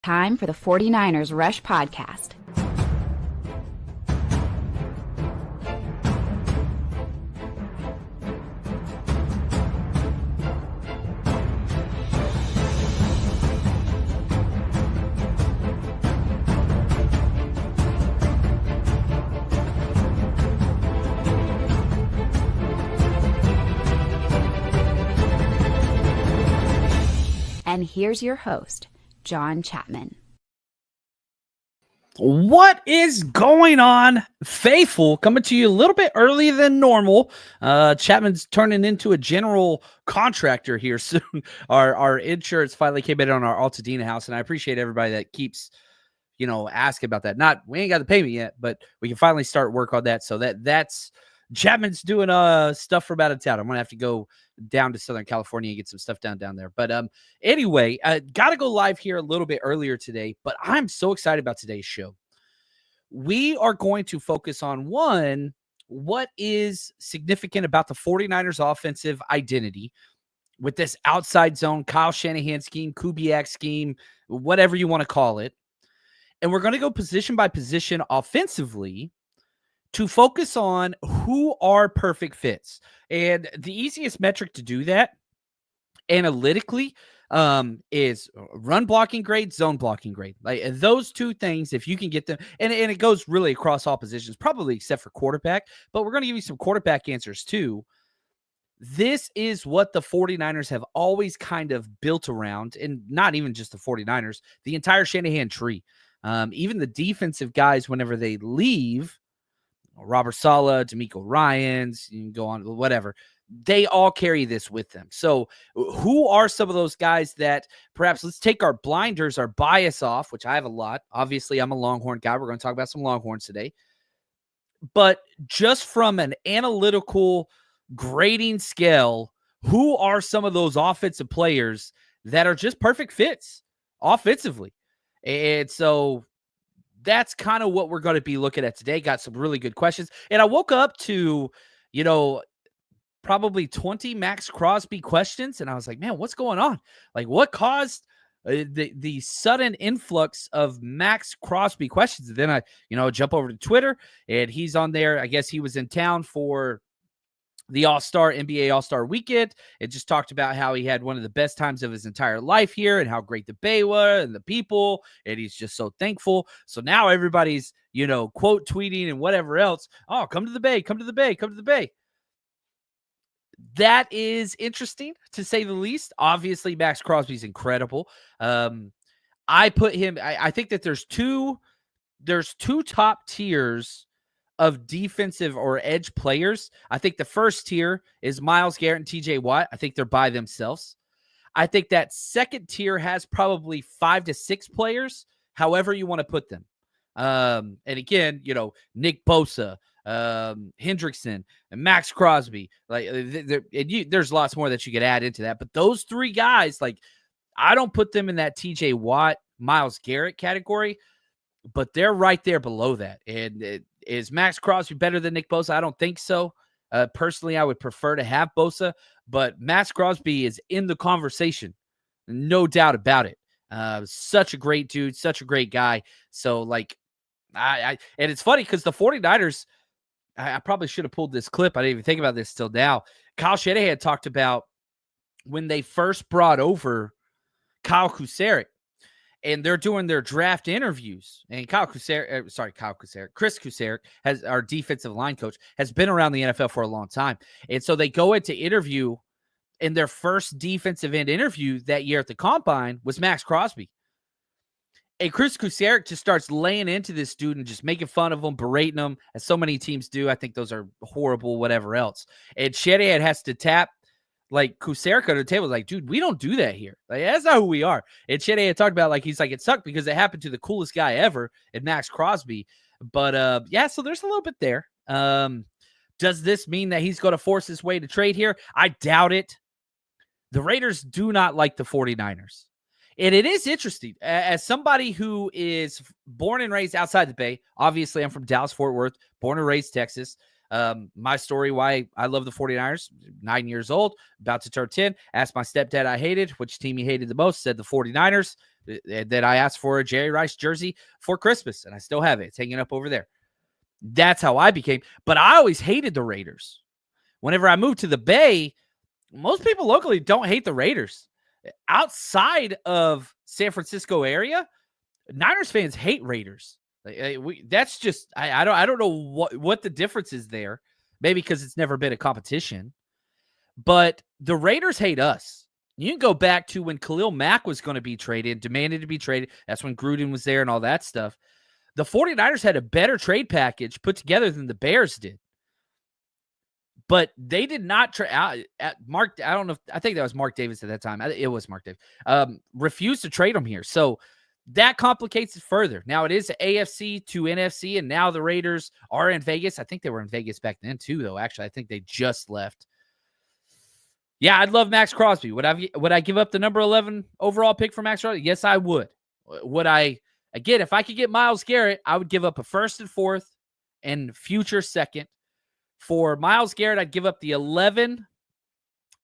Time for the 49ers Rush Podcast. And here's your host, John Chapman. What is going on, faithful? Coming to you a little bit earlier than normal. Chapman's turning into a general contractor here soon. Our insurance finally came in on our Altadena house, and I appreciate everybody that keeps, asking about that. We ain't got the payment yet, but we can finally start work on that. So that's Chapman's doing stuff from out of town. I'm gonna have to go down to Southern California and get some stuff down there. But anyway, gotta go live here a little bit earlier today, but I'm so excited about today's show. We are going to focus on what is significant about the 49ers offensive identity with this outside zone, Kyle Shanahan scheme, Kubiak scheme, whatever you want to call it. And we're going to go position by position offensively to focus on who are perfect fits. And the easiest metric to do that analytically is run blocking grade, zone blocking grade. Like those two things, if you can get them, and it goes really across all positions, probably except for quarterback, but we're going to give you some quarterback answers too. This is what the 49ers have always kind of built around, and not even just the 49ers, the entire Shanahan tree. Even the defensive guys, whenever they leave, Robert Saleh, D'Amico Ryans, you can go on, whatever. They all carry this with them. So who are some of those guys that perhaps let's take our blinders, our bias off, which I have a lot. Obviously, I'm a Longhorn guy. We're going to talk about some Longhorns today. But just from an analytical grading scale, who are some of those offensive players that are just perfect fits offensively? And so that's kind of what we're going to be looking at today. Got some really good questions. And I woke up to, probably 20 Max Crosby questions. And I was like, man, what's going on? Like what caused the sudden influx of Max Crosby questions? And then I, jump over to Twitter and he's on there. I guess he was in town for the NBA All-Star weekend. It just talked about how he had one of the best times of his entire life here and how great the Bay was and the people. And he's just so thankful. So now everybody's, quote tweeting and whatever else. Oh, come to the Bay, come to the Bay, come to the Bay. That is interesting to say the least. Obviously, Max Crosby's incredible. I put him, I think that there's two top tiers of defensive or edge players. I think the first tier is Myles Garrett and TJ Watt. I think they're by themselves. I think that second tier has probably 5 to 6 players, however you want to put them. And again, Nick Bosa, Hendrickson, and Max Crosby. Like there's lots more that you could add into that. But those three guys, like I don't put them in that TJ Watt, Myles Garrett category, but they're right there below that. And is Max Crosby better than Nick Bosa? I don't think so. Personally, I would prefer to have Bosa, but Max Crosby is in the conversation. No doubt about it. Such a great dude, such a great guy. So like, and it's funny because the 49ers, I probably should have pulled this clip. I didn't even think about this till now. Kyle Shanahan talked about when they first brought over Kyle Kuceric, and they're doing their draft interviews. And Chris Kuceric, has our defensive line coach, has been around the NFL for a long time. And so they go into interview, and their first defensive end interview that year at the Combine was Max Crosby. And Chris Kuceric just starts laying into this dude and just making fun of him, berating him, as so many teams do. I think those are horrible, whatever else. And Shanahan has to tap like Kuceric under the table, like, dude, we don't do that here. Like, that's not who we are. And Shanahan talked about, like, he's like, it sucked because it happened to the coolest guy ever, and Max Crosby. But yeah, so there's a little bit there. Does this mean that he's going to force his way to trade here? I doubt it. The Raiders do not like the 49ers. And it is interesting. As somebody who is born and raised outside the Bay, obviously I'm from Dallas, Fort Worth, born and raised Texas. My story, why I love the 49ers, 9 years old, about to turn 10. Asked my stepdad I hated, which team he hated the most, said the 49ers. Then I asked for a Jerry Rice jersey for Christmas, and I still have it. It's hanging up over there. That's how I became. But I always hated the Raiders. Whenever I moved to the Bay, most people locally don't hate the Raiders. Outside of San Francisco area, Niners fans hate Raiders. That's just I don't know what the difference is there. Maybe because it's never been a competition. But the Raiders hate us. You can go back to when Khalil Mack was going to be traded, demanded to be traded. That's when Gruden was there and all that stuff. The 49ers had a better trade package put together than the Bears did. But they did not trade Mark. I don't know. I think that was Mark Davis at that time. It was Mark Davis. Refused to trade him here. So that complicates it further. Now it is AFC to NFC, and now the Raiders are in Vegas. I think they were in Vegas back then too, though. Actually, I think they just left. Yeah, I'd love Max Crosby. Would I give up the number 11 overall pick for Max Crosby? Yes, I would. Would I? Again, if I could get Myles Garrett, I would give up a first and fourth and future second. For Myles Garrett, I'd give up the 11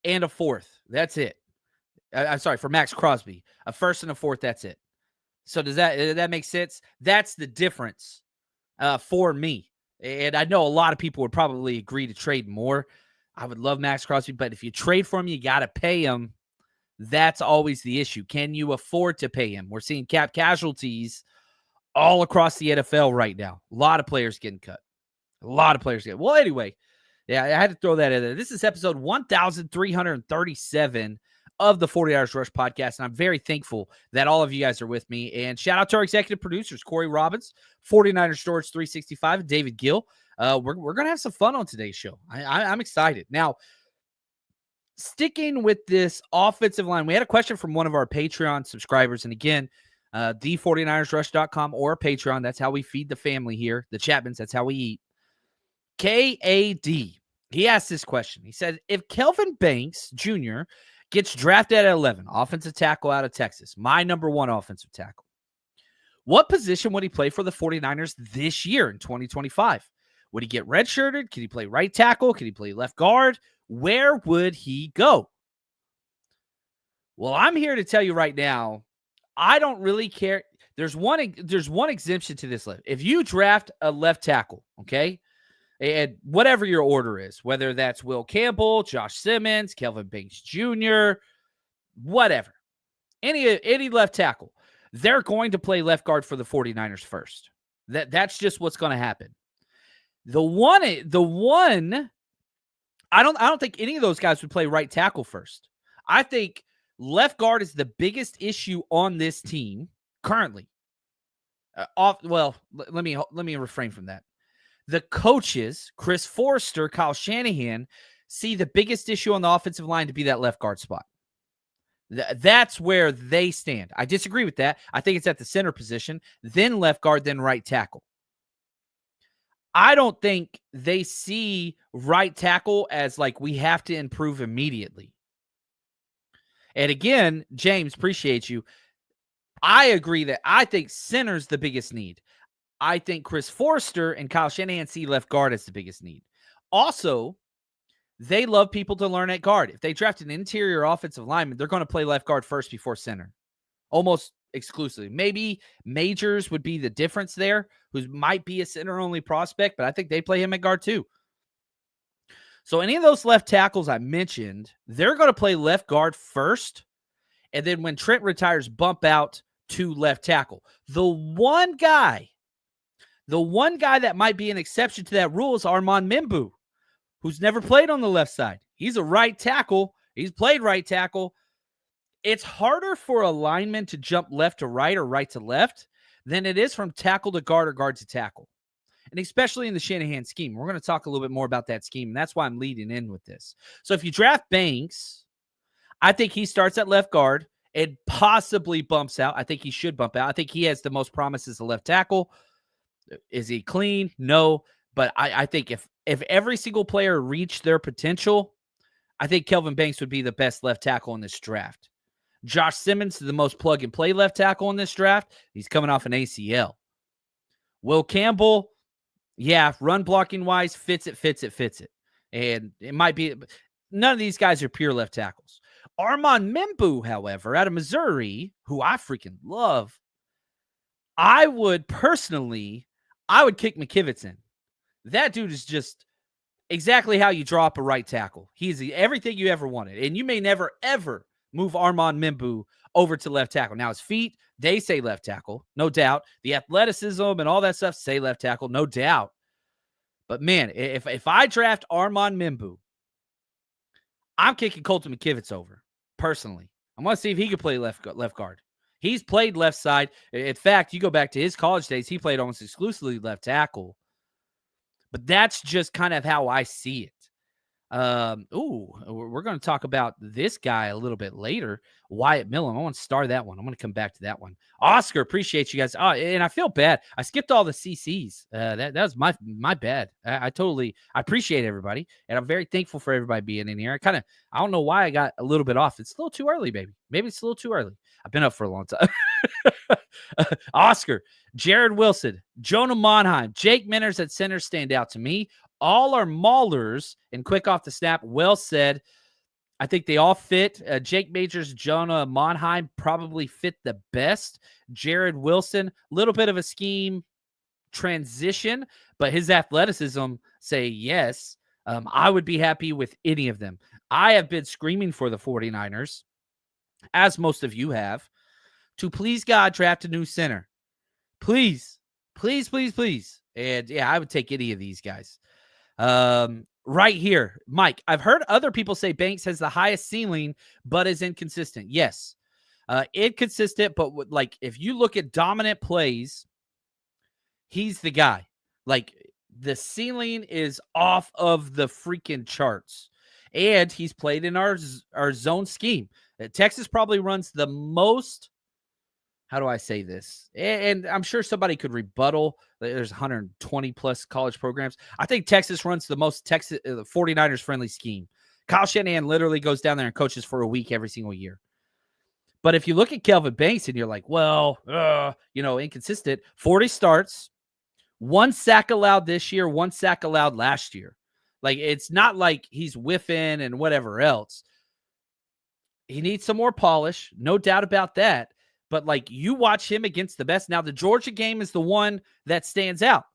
and a fourth. That's it. I'm sorry, for Max Crosby. A first and a fourth, that's it. So does that make sense? That's the difference for me. And I know a lot of people would probably agree to trade more. I would love Max Crosby, but if you trade for him, you got to pay him. That's always the issue. Can you afford to pay him? We're seeing cap casualties all across the NFL right now. A lot of players getting cut. A lot of players get. Well, anyway, yeah, I had to throw that in there. This is episode 1337 of the 49ers Rush podcast, and I'm very thankful that all of you guys are with me. And shout out to our executive producers, Corey Robbins, 49ers Storage 365, and David Gill. We're going to have some fun on today's show. I'm excited. Now, sticking with this offensive line, we had a question from one of our Patreon subscribers, and again, the49ersrush.com or Patreon. That's how we feed the family here. The Chapmans, that's how we eat. KAD, he asked this question. He said, if Kelvin Banks Jr. gets drafted at 11, offensive tackle out of Texas, my number one offensive tackle, what position would he play for the 49ers this year in 2025? Would he get redshirted? Could he play right tackle? Could he play left guard? Where would he go? Well, I'm here to tell you right now, I don't really care. There's one exemption to this list. If you draft a left tackle, okay, and whatever your order is, whether that's Will Campbell, Josh Simmons, Kelvin Banks Jr., whatever, any left tackle, they're going to play left guard for the 49ers first. That's just what's going to happen. The one, I don't think any of those guys would play right tackle first. I think left guard is the biggest issue on this team currently. Let me refrain from that. The coaches, Chris Forrester, Kyle Shanahan, see the biggest issue on the offensive line to be that left guard spot. That's where they stand. I disagree with that. I think it's at the center position, then left guard, then right tackle. I don't think they see right tackle as like we have to improve immediately. And again, James, appreciate you. I agree that I think center's the biggest need. I think Chris Forrester and Kyle Shanahan see left guard as the biggest need. Also, they love people to learn at guard. If they draft an interior offensive lineman, they're going to play left guard first before center. Almost exclusively. Maybe Majors would be the difference there, who might be a center-only prospect, but I think they play him at guard too. So any of those left tackles I mentioned, they're going to play left guard first, and then when Trent retires, bump out to left tackle. The one guy that might be an exception to that rule is Armand Mimbu, who's never played on the left side. He's a right tackle. He's played right tackle. It's harder for a lineman to jump left to right or right to left than it is from tackle to guard or guard to tackle. And especially in the Shanahan scheme. We're going to talk a little bit more about that scheme, and that's why I'm leading in with this. So if you draft Banks, I think he starts at left guard and possibly bumps out. I think he should bump out. I think he has the most promise as a left tackle. Is he clean? No. But I think if every single player reached their potential, I think Kelvin Banks would be the best left tackle in this draft. Josh Simmons is the most plug-and-play left tackle in this draft. He's coming off an ACL. Will Campbell, Yeah, run blocking wise, fits it. And it might be none of these guys are pure left tackles. Armand Membu, however, out of Missouri, who I freaking love, I would kick McKivitz in. That dude is just exactly how you drop a right tackle. He's everything you ever wanted. And you may never, ever move Armand Membu over to left tackle. Now, his feet, they say left tackle, no doubt. The athleticism and all that stuff say left tackle, no doubt. But, man, if I draft Armand Membu, I'm kicking Colton McKivitz over, personally. I want to see if he could play left guard. He's played left side. In fact, you go back to his college days, he played almost exclusively left tackle. But that's just kind of how I see it. We're going to talk about this guy a little bit later. Wyatt Millam. I want to star that one. I'm going to come back to that one. Oscar, appreciate you guys. Oh, and I feel bad. I skipped all the CCs. That was my bad. I appreciate everybody, and I'm very thankful for everybody being in here. I don't know why I got a little bit off. It's a little too early, baby. Maybe it's a little too early. I've been up for a long time. Oscar, Jared Wilson, Jonah Monheim, Jake Minners at center stand out to me. All are maulers and quick off the snap. Well said. I think they all fit. Jake Majors, Jonah Monheim probably fit the best. Jared Wilson, little bit of a scheme transition, but his athleticism say yes. I would be happy with any of them. I have been screaming for the 49ers, as most of you have, to please God draft a new center. Please. And yeah, I would take any of these guys. Right here, Mike, I've heard other people say Banks has the highest ceiling, but is inconsistent. Yes. Inconsistent, but if you look at dominant plays, he's the guy. Like, the ceiling is off of the freaking charts. And he's played in our zone scheme. Texas probably runs the most. How do I say this? And I'm sure somebody could rebuttal. There's 120 plus college programs. I think Texas runs the most 49ers friendly scheme. Kyle Shanahan literally goes down there and coaches for a week every single year. But if you look at Kelvin Banks and you're like, well, inconsistent, 40 starts, 1 sack allowed this year, 1 sack allowed last year. Like, it's not like he's whiffing and whatever else. He needs some more polish, no doubt about that. But, you watch him against the best. Now, the Georgia game is the one that stands out.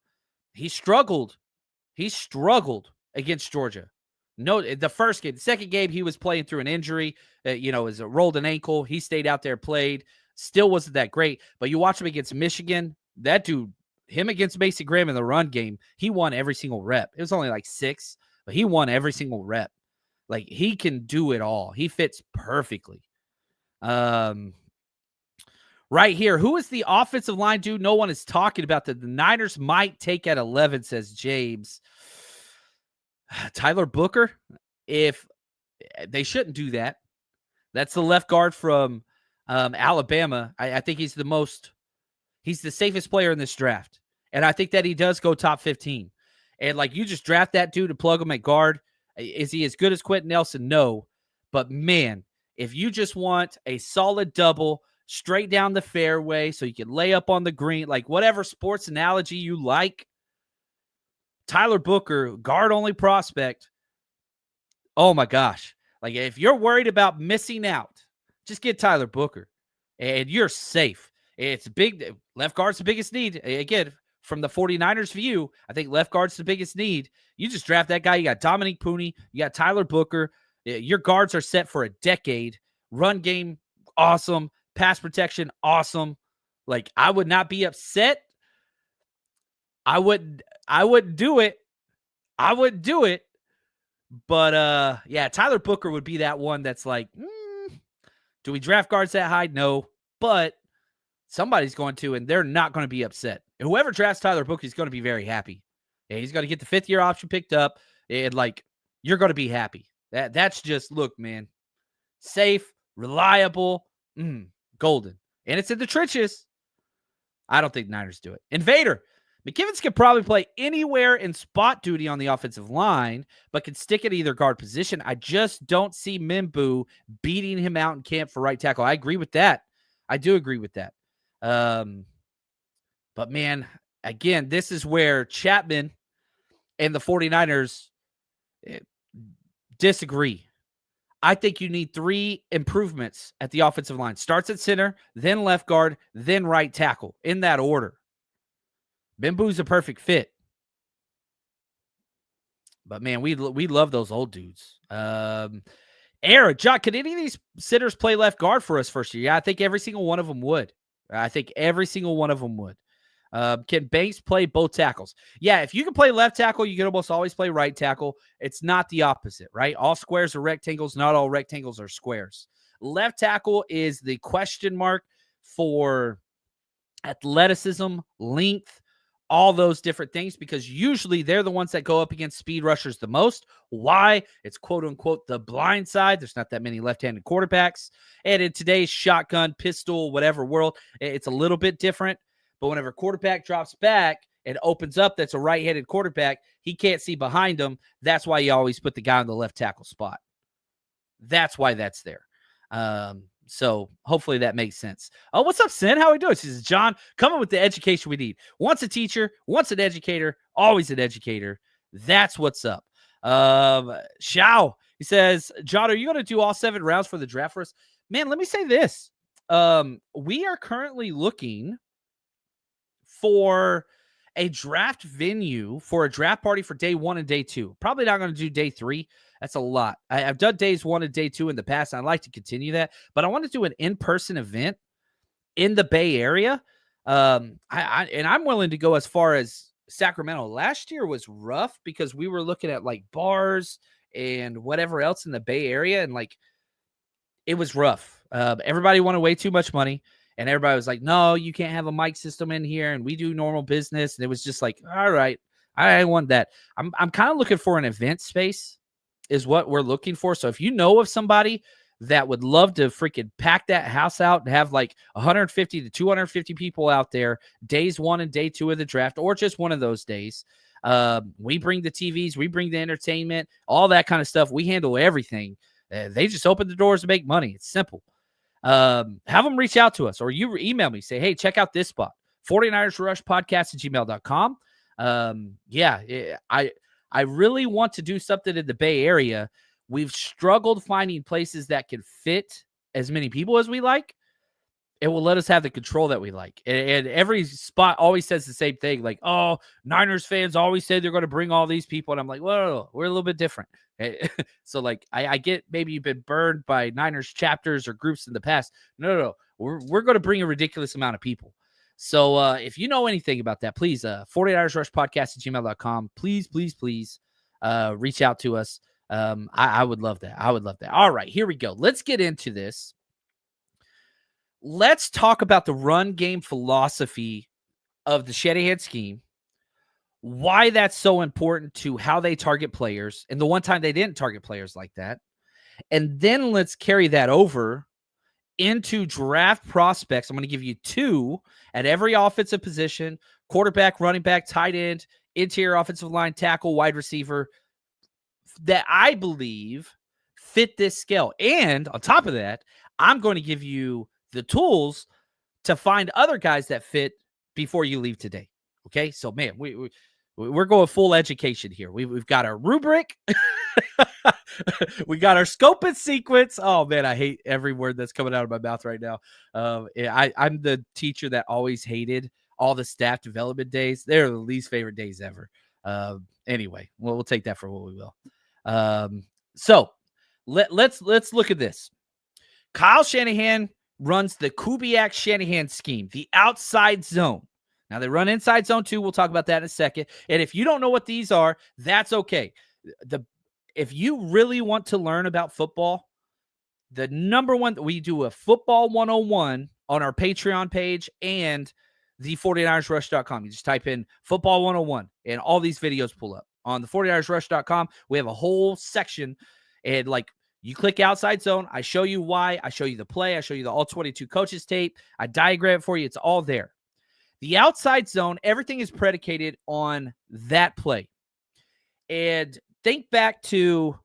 He struggled. Against Georgia. No, the first game. The second game, he was playing through an injury. Rolled an ankle. He stayed out there, played. Still wasn't that great. But you watch him against Michigan. That dude, him against Mason Graham in the run game, he won every single rep. It was only 6, but he won every single rep. He can do it all. He fits perfectly. Right here, who is the offensive line dude no one is talking about that the Niners might take at 11, says James. Tyler Booker, if they shouldn't do that. That's the left guard from Alabama. I think he's the safest player in this draft. And I think that he does go top 15. And you just draft that dude and plug him at guard. Is he as good as Quentin Nelson? No. But man, if you just want a solid double straight down the fairway so you can lay up on the green, whatever sports analogy you like, Tyler Booker, guard-only prospect. Oh, my gosh. If you're worried about missing out, just get Tyler Booker, and you're safe. It's big. Left guard's the biggest need. Again, from the 49ers view, I think left guard's the biggest need. You just draft that guy. You got Dominique Pooney. You got Tyler Booker. Your guards are set for a decade. Run game, awesome. Pass protection, awesome. I would not be upset. I wouldn't do it. But yeah, Tyler Booker would be that one that's do we draft guards that high? No. But somebody's going to, and they're not going to be upset. And whoever drafts Tyler Booker is going to be very happy. Yeah, he's going to get the 5th-year option picked up, and you're going to be happy. That's just, look, man, safe, reliable, golden. And it's in the trenches. I don't think Niners do it. Invader. McKivitz could probably play anywhere in spot duty on the offensive line, but can stick at either guard position. I just don't see Membu beating him out in camp for right tackle. I agree with that. I do agree with that. But man, again, this is where Chapman and the 49ers disagree. I think you need 3 improvements at the offensive line. Starts at center, then left guard, then right tackle, in that order. Bimbu's a perfect fit. But, man, we love those old dudes. Aaron, John, could any of these sitters play left guard for us first year? Yeah, I think every single one of them would. Can Banks play both tackles? Yeah, if you can play left tackle, you can almost always play right tackle. It's not the opposite, right? All squares are rectangles. Not all rectangles are squares. Left tackle is the question mark for athleticism, length, all those different things, because usually they're the ones that go up against speed rushers the most. Why? It's quote unquote the blind side. There's not that many left-handed quarterbacks. And in today's shotgun, pistol, whatever world, it's a little bit different. But whenever quarterback drops back and opens up, that's a right-handed quarterback, he can't see behind him. That's why you always put the guy on the left tackle spot. That's why that's there. So hopefully that makes sense. Oh, what's up, Sin? How are we doing? She says, John, coming with the education we need. Once a teacher, once an educator, always an educator. That's what's up. Xiao, he says, John, are you going to do all 7 rounds for the draft for us? Man, let me say this. We are currently looking for a draft venue for a draft party for day 1 and day 2. Probably not going to do day 3. That's a lot. I've done days 1 and day 2 in the past. I'd like to continue that, but I want to do an in-person event in the Bay Area. And I'm willing to go as far as Sacramento. Last year was rough because we were looking at like bars and whatever else in the Bay Area, and like it was rough. Everybody wanted way too much money. And everybody was like, no, you can't have a mic system in here, and we do normal business. And it was just like, all right, I want that. I'm kind of looking for an event space is what we're looking for. So if you know of somebody that would love to freaking pack that house out and have like 150 to 250 people out there, days 1 and day 2 of the draft, or just one of those days, we bring the TVs, we bring the entertainment, all that kind of stuff. We handle everything. They just open the doors to make money. It's simple. Have them reach out to us, or you email me, say, hey, check out this spot, 49ers Rush Podcast at gmail.com. I really want to do something in the Bay Area. We've struggled finding places that can fit as many people as we like. It will let us have the control that we like. And every spot always says the same thing. Like, oh, Niners fans always say they're going to bring all these people. And I'm like, well, we're a little bit different. So like, I get maybe you've been burned by Niners chapters or groups in the past. No. We're going to bring a ridiculous amount of people. So if you know anything about that, please, 49ers Rush Podcast at gmail.com. Please reach out to us. I would love that. All right, here we go. Let's get into this. Let's talk about the run game philosophy of the Shanahan scheme, why that's so important to how they target players, and the one time they didn't target players like that. And then let's carry that over into draft prospects. I'm going to give you 2 at every offensive position: quarterback, running back, tight end, interior offensive line, tackle, wide receiver, that I believe fit this scale. And on top of that, I'm going to give you the tools to find other guys that fit before you leave today. Okay. So, man, we're going full education here. We've got our rubric. We got our scope and sequence. Oh man, I hate every word that's coming out of my mouth right now. I'm the teacher that always hated all the staff development days. They're the least favorite days ever. Anyway, we'll take that for what we will. So let's look at this. Kyle Shanahan runs the Kubiak-Shanahan scheme, the outside zone. Now, they run inside zone too. We'll talk about that in a second. And if you don't know what these are, that's okay. If you really want to learn about football, the number one, we do a football 101 on our Patreon page and the 49ersrush.com. You just type in football 101 and all these videos pull up. On the 49ersrush.com, we have a whole section, and like, you click outside zone. I show you why. I show you the play. I show you the all 22 coaches tape. I diagram it for you. It's all there. The outside zone, everything is predicated on that play. And think back to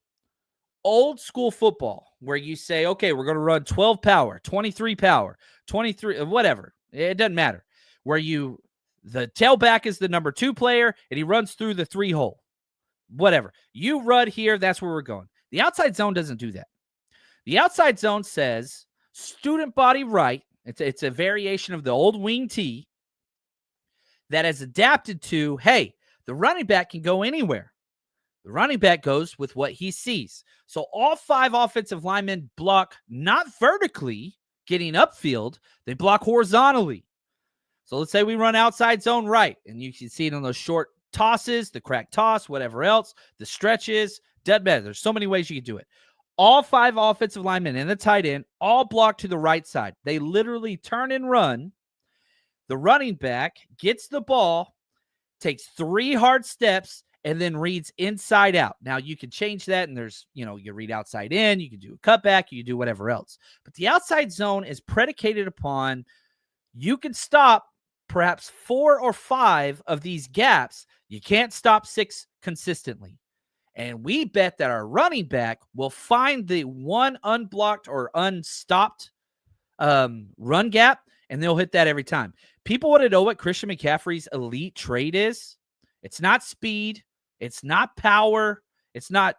old school football where you say, okay, we're going to run 12 power, 23 power, 23, whatever. It doesn't matter. Where The tailback is the number 2 player, and he runs through the 3 hole. Whatever. You run here, that's where we're going. The outside zone doesn't do that. The outside zone says student body right. It's a variation of the old wing T that has adapted to, hey, the running back can go anywhere. The running back goes with what he sees. So all 5 offensive linemen block not vertically getting upfield, they block horizontally. So let's say we run outside zone right, and you can see it on those short tosses, the crack toss, whatever else, the stretches, dead matter. There's so many ways you can do it. All 5 offensive linemen and the tight end all block to the right side. They literally turn and run. The running back gets the ball, takes 3 hard steps, and then reads inside out. Now, you can change that, and there's, you read outside in, you can do a cutback, you can do whatever else. But the outside zone is predicated upon you can stop perhaps 4 or 5 of these gaps. You can't stop 6 consistently. And we bet that our running back will find the one unblocked or unstopped run gap, and they'll hit that every time. People want to know what Christian McCaffrey's elite trait is. It's not speed. It's not power. It's not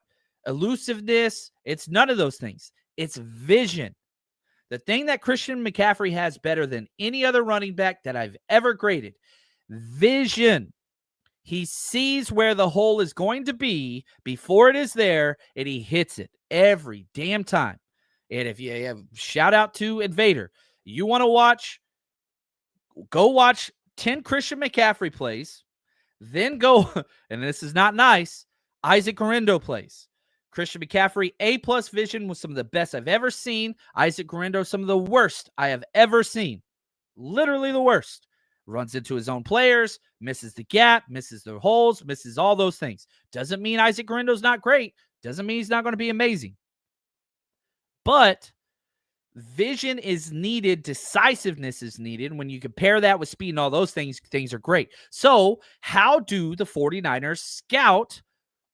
elusiveness. It's none of those things. It's vision. The thing that Christian McCaffrey has better than any other running back that I've ever graded, vision. He sees where the hole is going to be before it is there, and he hits it every damn time. And if you have, shout out to Invader, you want to watch, go watch 10 Christian McCaffrey plays, then go, and this is not nice, Isaac Guerrero plays. Christian McCaffrey, A+ vision was some of the best I've ever seen. Isaac Guerrero, some of the worst I have ever seen. Literally the worst. Runs into his own players, misses the gap, misses the holes, misses all those things. Doesn't mean Isaac Guerrero's not great. Doesn't mean he's not going to be amazing. But vision is needed. Decisiveness is needed. When you compare that with speed and all those things, things are great. So how do the 49ers scout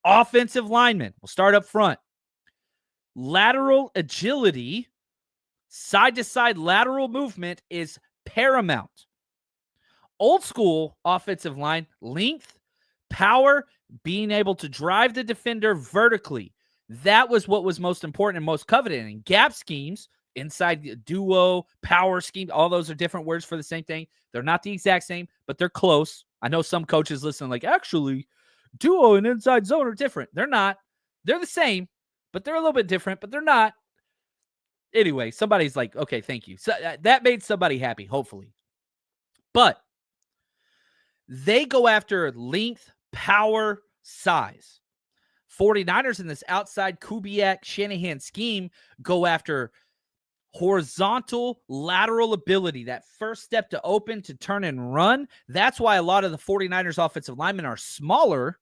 offensive linemen? We'll start up front. Lateral agility, side-to-side lateral movement is paramount. Old school offensive line, length, power, being able to drive the defender vertically. That was what was most important and most coveted. In gap schemes, inside duo, power scheme, all those are different words for the same thing. They're not the exact same, but they're close. I know some coaches listen like, actually, duo and inside zone are different. They're not. They're the same, but they're a little bit different, but they're not. Anyway, somebody's like, okay, thank you. So that made somebody happy, hopefully. But they go after length, power, size. 49ers in this outside Kubiak Shanahan scheme go after horizontal lateral ability, that first step to open, to turn and run. That's why a lot of the 49ers offensive linemen are smaller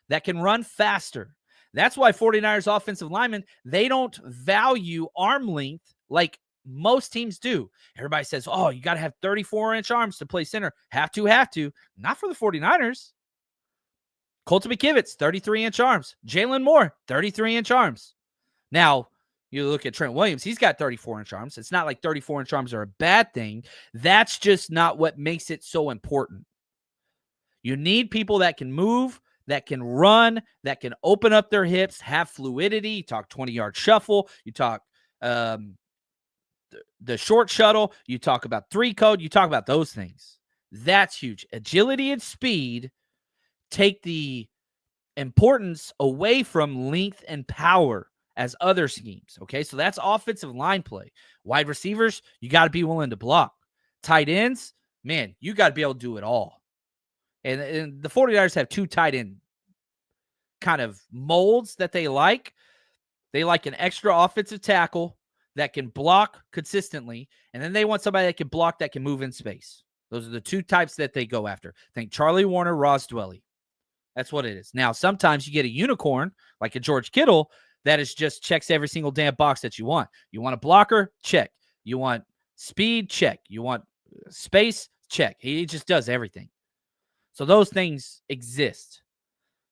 that can run faster. That's why 49ers offensive linemen, they don't value arm length like most teams do. Everybody says, oh, you got to have 34-inch arms to play center. Have to. Not for the 49ers. Colton McKivitz, 33-inch arms. Jalen Moore, 33-inch arms. Now, you look at Trent Williams, he's got 34-inch arms. It's not like 34-inch arms are a bad thing. That's just not what makes it so important. You need people that can move, that can run, that can open up their hips, have fluidity. You talk 20-yard shuffle. You talk the short shuttle, you talk about 3-code, you talk about those things. That's huge. Agility and speed take the importance away from length and power as other schemes. Okay, so that's offensive line play. Wide receivers, you got to be willing to block. Tight ends, man, you got to be able to do it all. And the 49ers have 2 tight end kind of molds that they like. They like an extra offensive tackle that can block consistently, and then they want somebody that can block, that can move in space. Those are the 2 types that they go after. Think Charlie Warner, Ross Dwelly. That's what it is. Now, sometimes you get a unicorn like a George Kittle that is just checks every single damn box that you want. You want a blocker? Check. You want speed? Check. You want space? Check. He just does everything. So those things exist.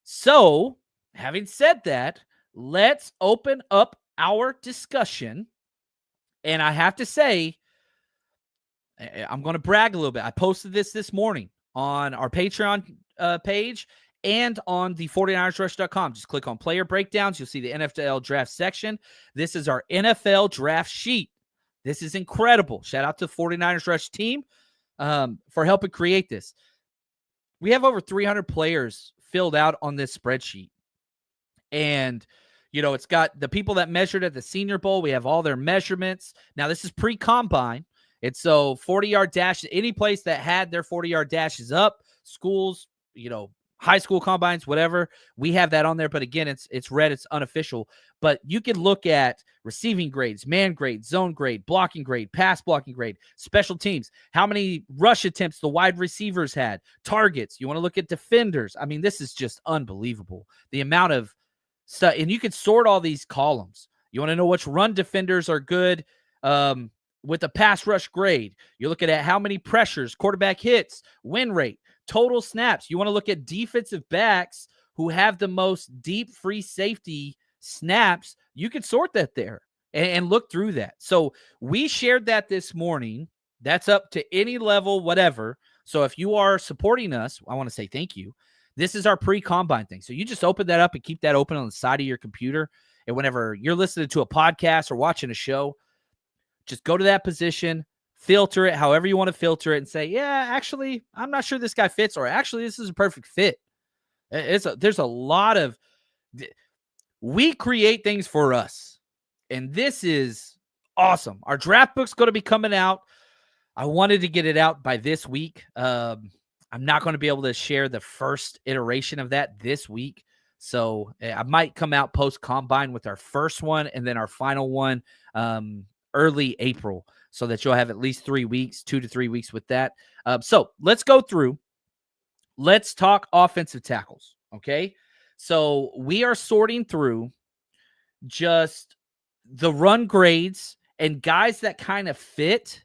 So, having said that, let's open up our discussion. And I have to say, I'm going to brag a little bit. I posted this morning on our Patreon page and on the 49ersrush.com. Just click on player breakdowns. You'll see the NFL draft section. This is our NFL draft sheet. This is incredible. Shout out to the 49ers Rush team for helping create this. We have over 300 players filled out on this spreadsheet. And, it's got the people that measured at the Senior Bowl. We have all their measurements. Now, this is pre-combine. It's so 40-yard dash, any place that had their 40-yard dashes up, schools, high school combines, whatever, we have that on there. But again, it's red, it's unofficial. But you can look at receiving grades, man grade, zone grade, blocking grade, pass blocking grade, special teams, how many rush attempts the wide receivers had, targets. You want to look at defenders. I mean, this is just unbelievable. The amount of stuff, and you can sort all these columns. You want to know which run defenders are good with a pass rush grade. You're looking at how many pressures, quarterback hits, win rate, total snaps. You want to look at defensive backs who have the most deep free safety snaps. You can sort that there and look through that. So we shared that this morning. That's up to any level, whatever. So if you are supporting us, I want to say thank you. This is our pre-combine thing. So you just open that up and keep that open on the side of your computer. And whenever you're listening to a podcast or watching a show, just go to that position, filter it however you want to filter it, and say, yeah, actually, I'm not sure this guy fits, or actually, this is a perfect fit. There's a lot of – we create things for us, and this is awesome. Our draft book's going to be coming out. I wanted to get it out by this week. I'm not going to be able to share the first iteration of that this week. So I might come out post-combine with our first one and then our final one early April, so that you'll have at least 3 weeks, 2 to 3 weeks with that. So let's go through. Let's talk offensive tackles, okay? So we are sorting through just the run grades and guys that kind of fit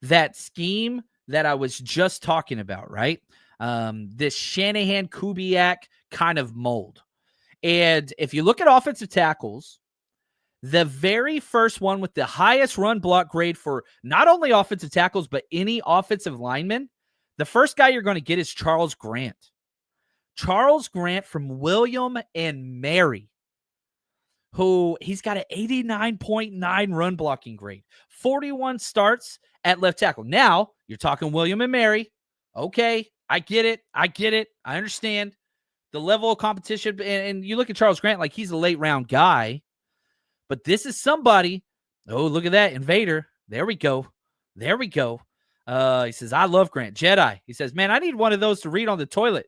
that scheme that I was just talking about, right? This Shanahan-Kubiak kind of mold. And if you look at offensive tackles, the very first one with the highest run block grade for not only offensive tackles, but any offensive lineman, the first guy you're going to get is Charles Grant. Charles Grant from William and Mary, who he's got an 89.9 run blocking grade, 41 starts at left tackle. Now, you're talking William and Mary. Okay, I get it. I understand the level of competition. And you look at Charles Grant like he's a late round guy. But this is somebody. Oh, look at that. Invader. There we go. He says, I love Grant. Jedi. He says, man, I need one of those to read on the toilet.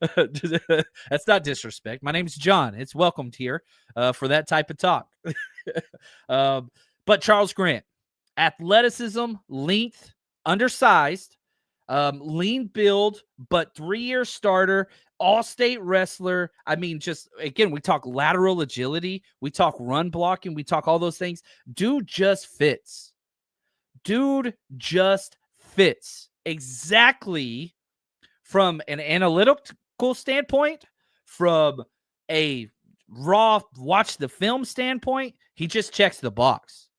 That's not disrespect. My name's John. It's welcomed here for that type of talk. But Charles Grant, athleticism, length, undersized, lean build, but 3-year starter, all-state wrestler. I mean, just, again, we talk lateral agility. We talk run blocking. We talk all those things. Dude just fits exactly from an analytical standpoint, from a raw watch the film standpoint. He just checks the box.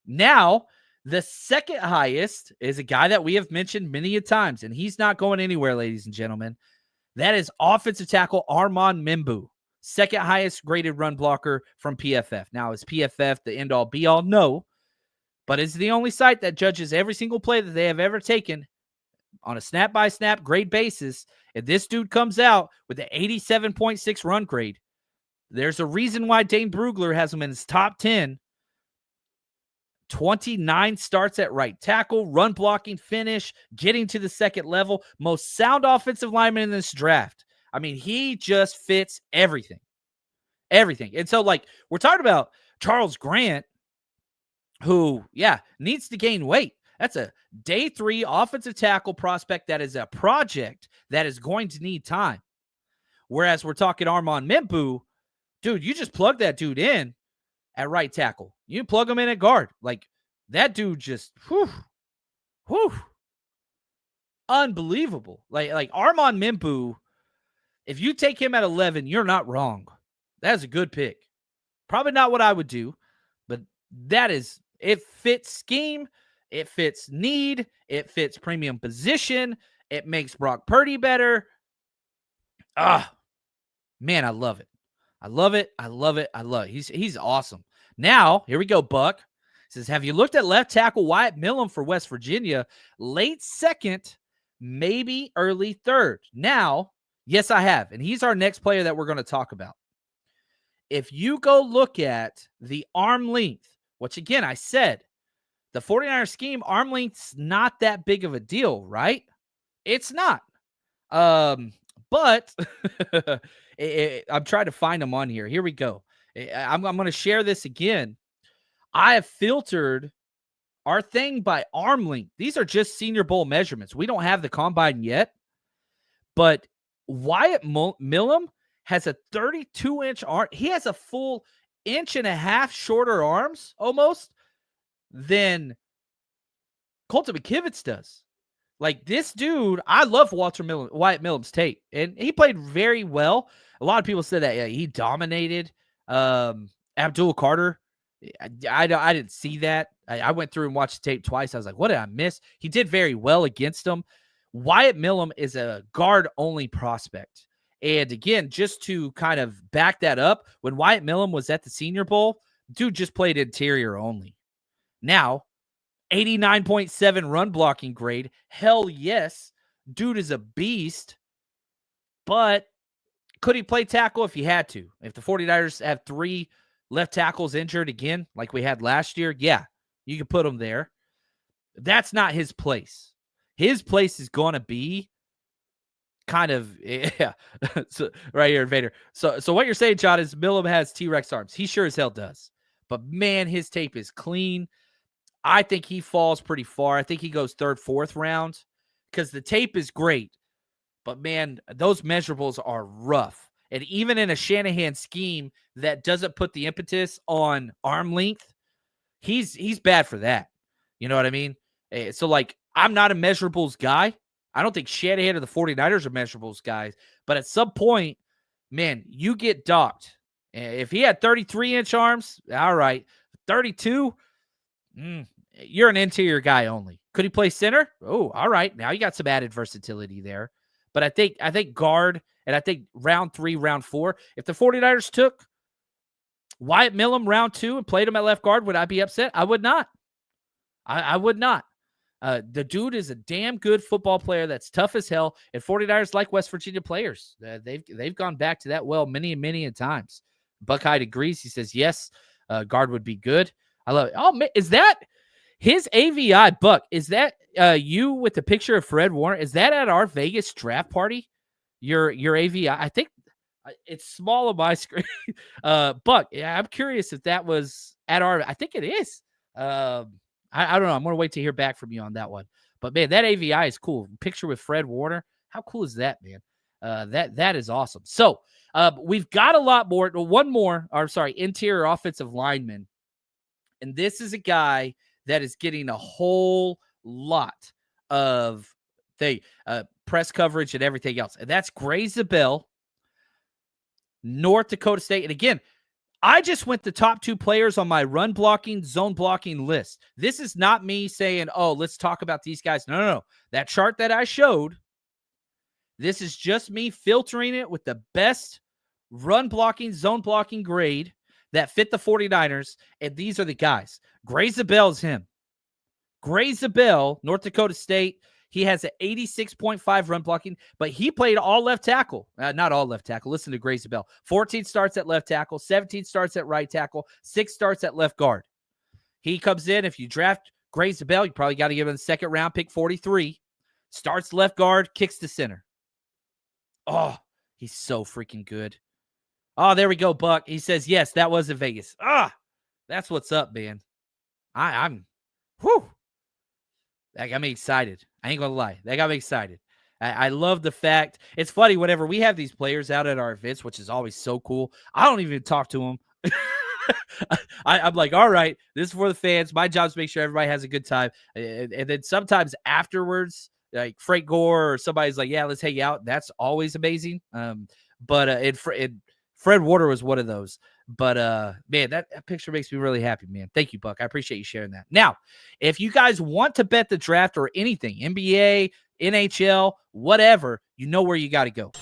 Now, the second highest is a guy that we have mentioned many a times, and he's not going anywhere, ladies and gentlemen. That is offensive tackle Armand Membu, second highest graded run blocker from PFF. Now, is PFF the end-all, be-all? No, but it's the only site that judges every single play that they have ever taken on a snap-by-snap grade basis. And this dude comes out with an 87.6 run grade. There's a reason why Dane Brugler has him in his top 10. 29 starts at right tackle, run blocking, finish, getting to the second level. Most sound offensive lineman in this draft. I mean, he just fits everything. And so, we're talking about Charles Grant, who, needs to gain weight. That's a day 3 offensive tackle prospect that is a project that is going to need time. Whereas we're talking Armand Membu, dude, you just plug that dude in at right tackle. You plug him in at guard. That dude just, unbelievable. Like Armand Membu, if you take him at 11, you're not wrong. That's a good pick. Probably not what I would do, but it fits scheme. It fits need. It fits premium position. It makes Brock Purdy better. Man, I love it. I love it. I love it. I love it. He's awesome. Now, here we go, Buck. Says, have you looked at left tackle Wyatt Millum for West Virginia? Late second, maybe early third. Now, yes, I have. And he's our next player that we're going to talk about. If you go look at the arm length, which again, I said, the 49er scheme, arm length's not that big of a deal, right? It's not. But I'm trying to find them on here. Here we go. I'm going to share this again. I have filtered our thing by arm length. These are just Senior Bowl measurements. We don't have the combine yet, but Wyatt Millum has a 32-inch arm. He has a full inch and a half shorter arms almost than Colton McKivitz does. Like this dude, I love Wyatt Millum's tape, and he played very well. A lot of people said that he dominated Abdul Carter. I didn't see that. I went through and watched the tape twice. I was like, what did I miss? He did very well against him. Wyatt Millum is a guard-only prospect. And again, just to kind of back that up, when Wyatt Millum was at the Senior Bowl, dude just played interior only. Now, 89.7 run blocking grade. Hell yes. Dude is a beast. But could he play tackle if he had to? If the 49ers have 3 left tackles injured again, like we had last year, yeah, you could put him there. That's not his place. His place is going to be kind of, yeah, so, right here, Vader. So what you're saying, John, is Millum has T-Rex arms. He sure as hell does. But, man, his tape is clean. I think he falls pretty far. I think he goes 3rd, 4th round because the tape is great. But, man, those measurables are rough. And even in a Shanahan scheme that doesn't put the impetus on arm length, he's bad for that. You know what I mean? So, like, I'm not a measurables guy. I don't think Shanahan or the 49ers are measurables guys. But at some point, man, you get docked. If he had 33-inch arms, all right. 32, you're an interior guy only. Could he play center? Oh, all right. Now you got some added versatility there. But I think guard, and I think round 3, round 4, if the 49ers took Wyatt Millum round 2 and played him at left guard, would I be upset? I would not. I would not. The dude is a damn good football player that's tough as hell, and 49ers like West Virginia players. They've gone back to that well many and many times. Buckeye agrees. He says, yes, guard would be good. I love it. Oh, man, is that his AVI, Buck? Is that you with the picture of Fred Warner? Is that at our Vegas draft party? Your AVI? I think it's small on my screen. Buck, yeah, I'm curious if that was at our. I think it is. I don't know. I'm going to wait to hear back from you on that one. But, man, that AVI is cool. Picture with Fred Warner. How cool is that, man? That is awesome. So, we've got a lot more. One more, interior offensive lineman. And this is a guy that is getting a whole lot of the press coverage and everything else. And that's Gray Zabel, North Dakota State. And again, I just went the top 2 players on my run blocking, zone blocking list. This is not me saying, oh, let's talk about these guys. No. That chart that I showed, this is just me filtering it with the best run blocking, zone blocking grade that fit the 49ers. And these are the guys. Gray Zabel is him. Gray Zabel, North Dakota State. He has an 86.5 run blocking, but he played all left tackle. Not all left tackle. Listen to Gray Zabel. 14 starts at left tackle, 17 starts at right tackle, 6 starts at left guard. He comes in. If you draft Gray Zabel, you probably got to give him the 2nd round, pick 43. Starts left guard, kicks to center. Oh, he's so freaking good. Oh, there we go, Buck. He says, yes, that was in Vegas. That's what's up, man. I'm that got me excited. I ain't going to lie. That got me excited. I love the fact. It's funny, whenever we have these players out at our events, which is always so cool, I don't even talk to them. I'm like, all right, this is for the fans. My job is to make sure everybody has a good time. And then sometimes afterwards, like Frank Gore or somebody's like, yeah, let's hang out. That's always amazing. But Fred Warner was one of those. But man, that picture makes me really happy, man. Thank you, Buck. I appreciate you sharing that. Now, if you guys want to bet the draft or anything, NBA, NHL, whatever, you know where you got to go.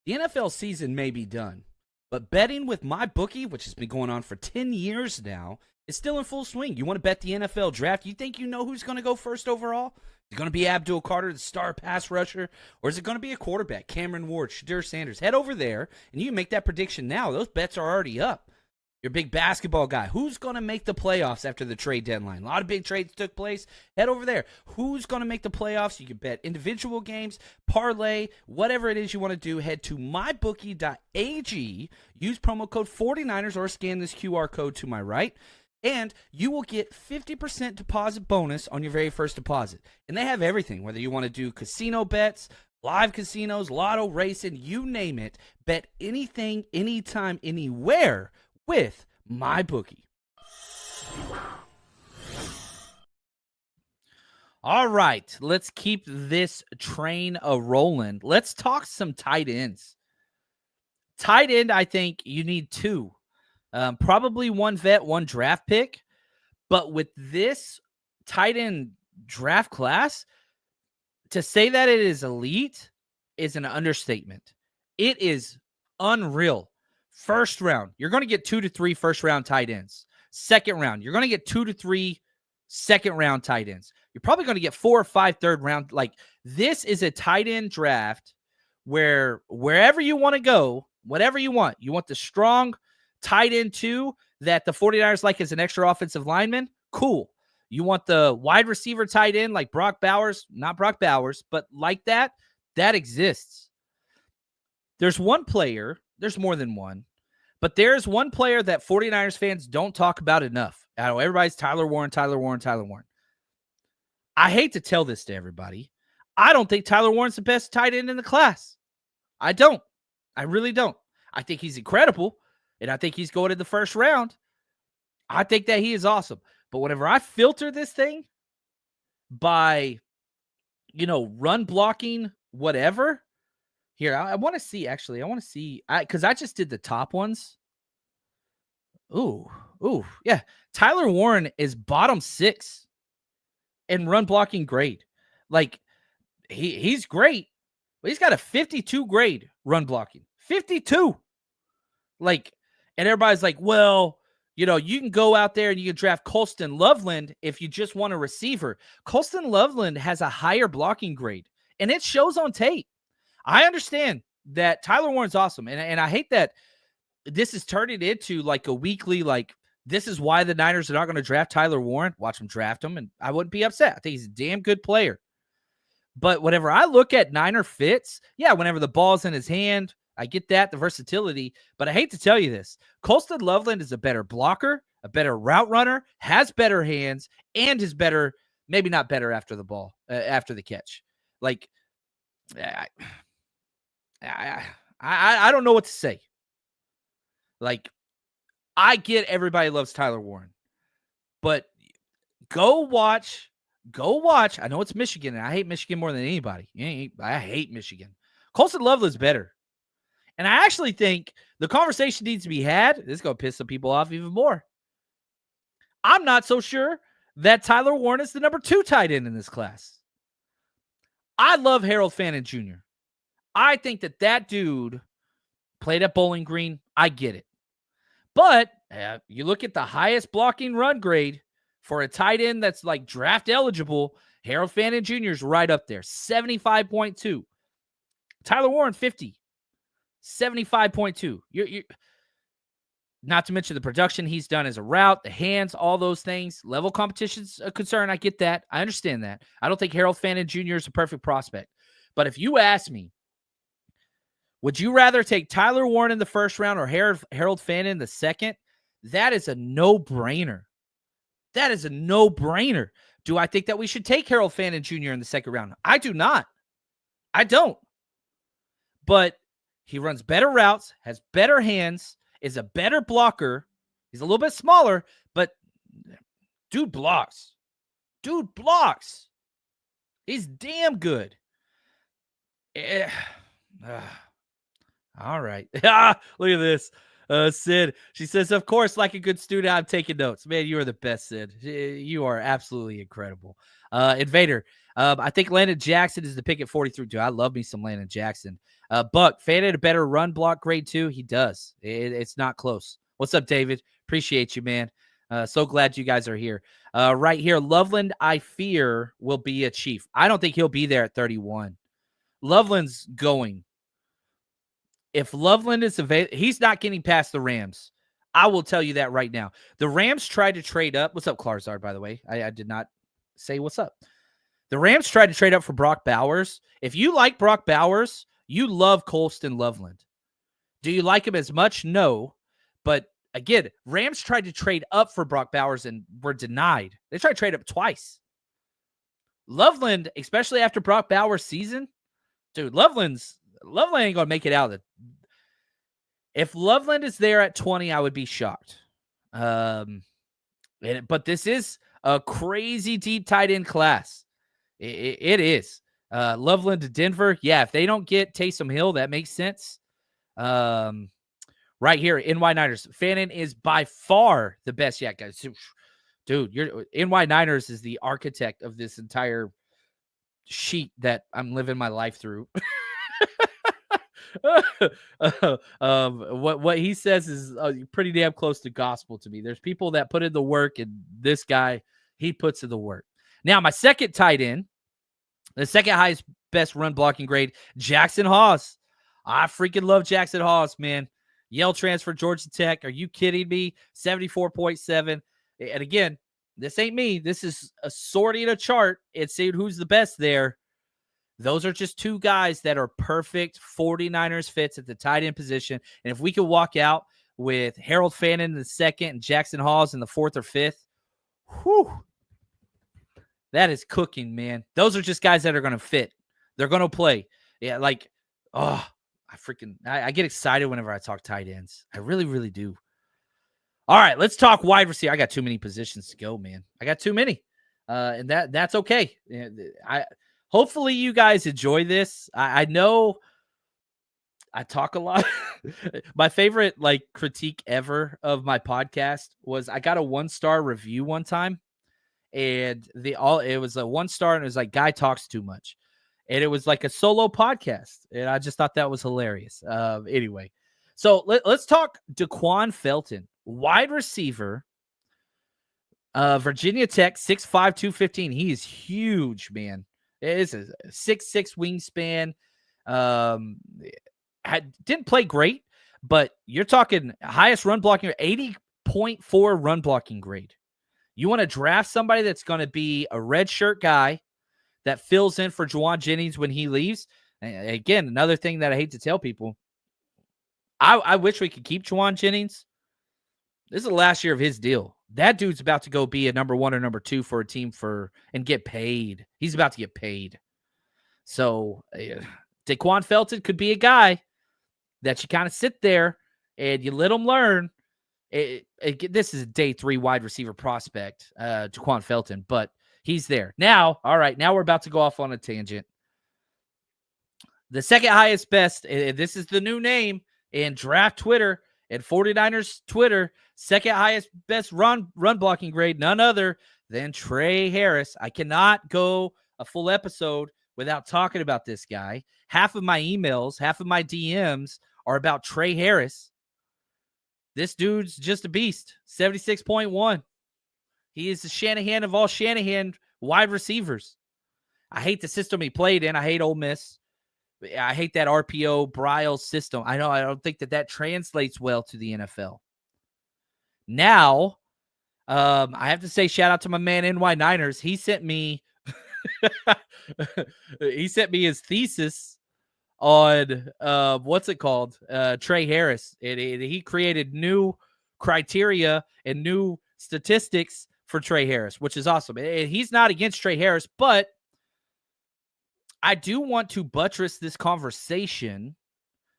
The NFL season may be done, but betting with MyBookie, which has been going on for 10 years now, is still in full swing. You want to bet the NFL draft? You think you know who's going to go first overall? Is it going to be Abdul Carter, the star pass rusher? Or is it going to be a quarterback, Cameron Ward, Shadur Sanders? Head over there, and you can make that prediction now. Those bets are already up. You're a big basketball guy. Who's going to make the playoffs after the trade deadline? A lot of big trades took place. Head over there. Who's going to make the playoffs? You can bet individual games, parlay, whatever it is you want to do. Head to mybookie.ag. Use promo code 49ers or scan this QR code to my right. And you will get 50% deposit bonus on your very first deposit. And they have everything, whether you want to do casino bets, live casinos, lotto racing, you name it. Bet anything, anytime, anywhere with MyBookie. All right, let's keep this train a-rolling. Let's talk some tight ends. Tight end, I think you need two. Probably one vet, one draft pick. But with this tight end draft class, to say that it is elite is an understatement. It is unreal. First round, you're going to get 2 to 3 first-round tight ends. Second round, you're going to get 2 to 3 second-round tight ends. You're probably going to get 4 or 5 third-round. Like, this is a tight end draft where wherever you want to go, whatever you want the strong tight end 2 that the 49ers like as an extra offensive lineman, cool. You want the wide receiver tight end like Brock Bowers, not Brock Bowers, but like that exists. There's one player, there's more than one, but there's one player that 49ers fans don't talk about enough. I know everybody's Tyler Warren. I hate to tell this to everybody. I don't think Tyler Warren's the best tight end in the class. I don't. I really don't. I think he's incredible, and I think he's going in the first round. I think that he is awesome. But whenever I filter this thing by, run blocking, whatever, here, I want to see, actually. I want to see, because I just did the top ones. Ooh, yeah. Tyler Warren is bottom 6 in run blocking grade. Like, he's great, but he's got a 52 grade run blocking. 52. Like, and everybody's like, well, you can go out there and you can draft Colston Loveland if you just want a receiver. Colston Loveland has a higher blocking grade, and it shows on tape. I understand that Tyler Warren's awesome, and I hate that this is turning into like a weekly, like, this is why the Niners are not going to draft Tyler Warren. Watch them draft him, and I wouldn't be upset. I think he's a damn good player. But whenever I look at Niner fits, yeah, whenever the ball's in his hand, I get that, the versatility. But I hate to tell you this. Colston Loveland is a better blocker, a better route runner, has better hands, and is better, maybe not better after the ball, after the catch. Like, I don't know what to say. Like, I get everybody loves Tyler Warren, but go watch. I know it's Michigan, and I hate Michigan more than anybody. I hate Michigan. Colston Loveland's better. And I actually think the conversation needs to be had. This is going to piss some people off even more. I'm not so sure that Tyler Warren is the number 2 tight end in this class. I love Harold Fannin Jr. I think that dude played at Bowling Green. I get it. But you look at the highest blocking run grade for a tight end that's like draft eligible, Harold Fannin Jr. is right up there, 75.2. Tyler Warren, 50. 75.2. You're not to mention the production he's done as a route, the hands, all those things. Level competition's a concern. I get that. I understand that. I don't think Harold Fannin Jr. is a perfect prospect. But if you ask me, would you rather take Tyler Warren in the first round or Harold Fannin in the second? That is a no-brainer. That is a no-brainer. Do I think that we should take Harold Fannin Jr. in the second round? I do not. I don't. But he runs better routes, has better hands, is a better blocker. He's a little bit smaller, but dude blocks. He's damn good. All right. Look at this. Sid, she says, of course, like a good student, I'm taking notes. Man, you are the best, Sid. You are absolutely incredible. Invader, I think Landon Jackson is the pick at 43. Dude, I love me some Landon Jackson. Buck, Fan had a better run block grade too. He does. It's not close. What's up, David? Appreciate you, man. So glad you guys are here. Right here, Loveland, I fear, will be a Chief. I don't think he'll be there at 31. Loveland's going. If Loveland is available, he's not getting past the Rams. I will tell you that right now. The Rams tried to trade up. What's up, Klarzard, by the way? I did not say what's up. The Rams tried to trade up for Brock Bowers. If you like Brock Bowers, you love Colston Loveland. Do you like him as much? No. But again, Rams tried to trade up for Brock Bowers and were denied. They tried to trade up twice. Loveland, especially after Brock Bowers' season, dude, Loveland ain't going to make it out of it. If Loveland is there at 20, I would be shocked. But this is a crazy deep tight end class. It is. Loveland to Denver. Yeah, if they don't get Taysom Hill, that makes sense. Right here, NY Niners. Fannin is by far the best yet, guys. Dude, NY Niners is the architect of this entire sheet that I'm living my life through. What he says is pretty damn close to gospel to me. There's people that put in the work, and this guy, he puts in the work. Now, my second tight end, the second highest best run blocking grade, Jackson Hawes. I freaking love Jackson Hawes, man. Yale transfer, Georgia Tech. Are you kidding me? 74.7. And again, this ain't me. This is a sorting a chart and seeing who's the best there. Those are just two guys that are perfect 49ers fits at the tight end position. And if we could walk out with Harold Fannin in the second and Jackson Hawes in the fourth or fifth, whew, that is cooking, man. Those are just guys that are going to fit. They're going to play. Yeah, like, oh, I get excited whenever I talk tight ends. I really, really do. All right, let's talk wide receiver. I got too many positions to go, man. I got too many. And that's okay. Hopefully you guys enjoy this. I know I talk a lot. My favorite critique ever of my podcast was I got a 1-star review one time, and it was a 1-star, and it was like, guy talks too much. And it was like a solo podcast, and I just thought that was hilarious. Anyway, so let's talk Daquan Felton, wide receiver, Virginia Tech, 6'5", 215. He is huge, man. It is a 6'6" wingspan. Didn't play great, but you're talking highest run blocking, 80.4 run blocking grade. You want to draft somebody that's going to be a redshirt guy that fills in for Juwan Jennings when he leaves. And again, another thing that I hate to tell people, I wish we could keep Juwan Jennings. This is the last year of his deal. That dude's about to go be a number 1 or number 2 for a team and get paid. He's about to get paid. So Daquan Felton could be a guy that you kind of sit there and you let him learn. This is a day 3 wide receiver prospect, Daquan Felton, but he's there. Now, all right, now we're about to go off on a tangent. The second highest best, this is the new name in draft Twitter and 49ers Twitter, second highest best run blocking grade, none other than Trey Harris. I cannot go a full episode without talking about this guy. Half of my emails, half of my DMs are about Trey Harris. This dude's just a beast. 76.1. He is the Shanahan of all Shanahan wide receivers. I hate the system he played in. I hate Ole Miss. I hate that RPO Briles system. I know I don't think that translates well to the NFL. Now, I have to say shout out to my man NY Niners. He sent me his thesis on what's it called? Trey Harris. He created new criteria and new statistics for Trey Harris, which is awesome. He's not against Trey Harris, but I do want to buttress this conversation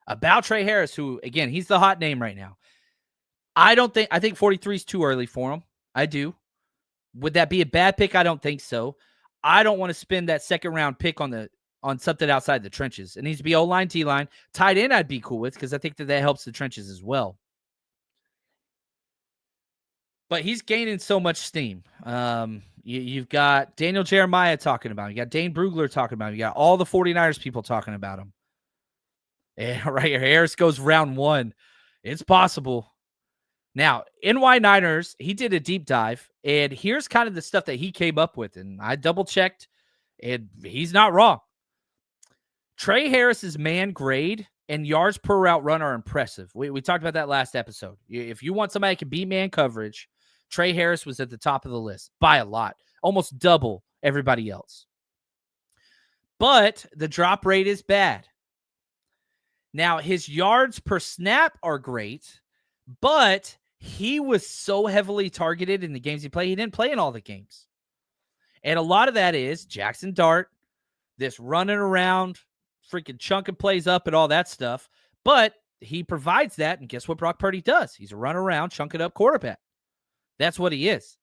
about Trey Harris, who, again, he's the hot name right now. I think 43 is too early for him. I do. Would that be a bad pick? I don't think so. I don't want to spend that second round pick on the on something outside the trenches. It needs to be O-line, T-line. Tight end I'd be cool with because I think that helps the trenches as well. But he's gaining so much steam. You've got Daniel Jeremiah talking about him. You got Dane Brugler talking about him. You got all the 49ers people talking about him. And right here, Harris goes round 1. It's possible. Now, NY Niners, he did a deep dive, and here's kind of the stuff that he came up with, and I double-checked, and he's not wrong. Trey Harris's man grade and yards per route run are impressive. We talked about that last episode. If you want somebody that can beat man coverage, Trey Harris was at the top of the list by a lot, almost double everybody else. But the drop rate is bad. Now, his yards per snap are great, but he was so heavily targeted in the games he played. He didn't play in all the games. And a lot of that is Jackson Dart, this running around, freaking chunking plays up and all that stuff. But he provides that, and guess what Brock Purdy does? He's a run around, chunking up quarterback. That's what he is.